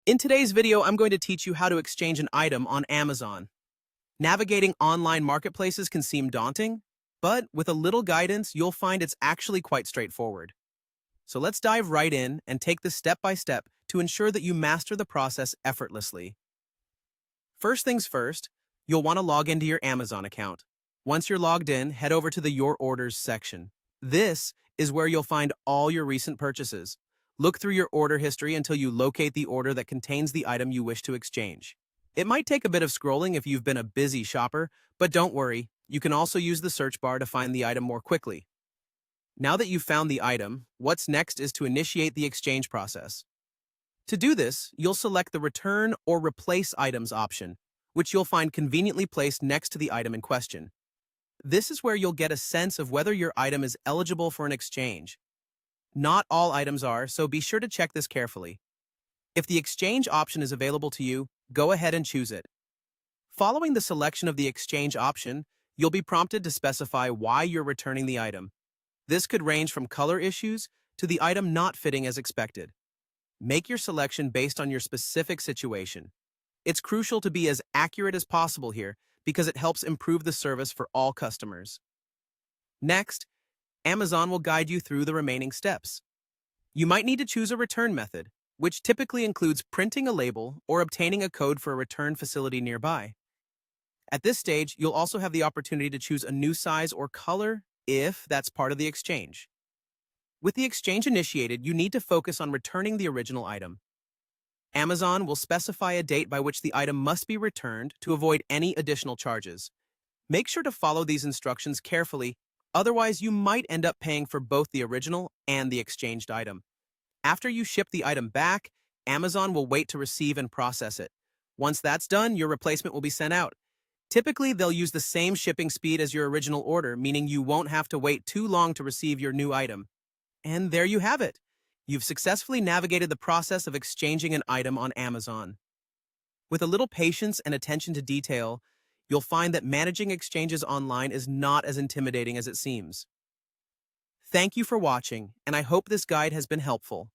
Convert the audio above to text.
In today's video, I'm going to teach you how to exchange an item on Amazon. Navigating online marketplaces can seem daunting, but with a little guidance, you'll find it's actually quite straightforward. So let's dive right in and take this step by step to ensure that you master the process effortlessly. First things first, you'll want to log into your Amazon account. Once you're logged in, head over to the Your Orders section. This is where you'll find all your recent purchases. Look through your order history until you locate the order that contains the item you wish to exchange. It might take a bit of scrolling if you've been a busy shopper, but don't worry, you can also use the search bar to find the item more quickly. Now that you've found the item, what's next is to initiate the exchange process. To do this, you'll select the Return or Replace Items option, which you'll find conveniently placed next to the item in question. This is where you'll get a sense of whether your item is eligible for an exchange. Not all items are, so be sure to check this carefully. If the exchange option is available to you, go ahead and choose it. Following the selection of the exchange option, you'll be prompted to specify why you're returning the item. This could range from color issues to the item not fitting as expected. Make your selection based on your specific situation. It's crucial to be as accurate as possible here because it helps improve the service for all customers. Next, Amazon will guide you through the remaining steps. You might need to choose a return method, which typically includes printing a label or obtaining a code for a return facility nearby. At this stage, you'll also have the opportunity to choose a new size or color if that's part of the exchange. With the exchange initiated, you need to focus on returning the original item. Amazon will specify a date by which the item must be returned to avoid any additional charges. Make sure to follow these instructions carefully. Otherwise, you might end up paying for both the original and the exchanged item. After you ship the item back, Amazon will wait to receive and process it. Once that's done, your replacement will be sent out. Typically, they'll use the same shipping speed as your original order, meaning you won't have to wait too long to receive your new item. And there you have it. You've successfully navigated the process of exchanging an item on Amazon. With a little patience and attention to detail, you'll find that managing exchanges online is not as intimidating as it seems. Thank you for watching, and I hope this guide has been helpful.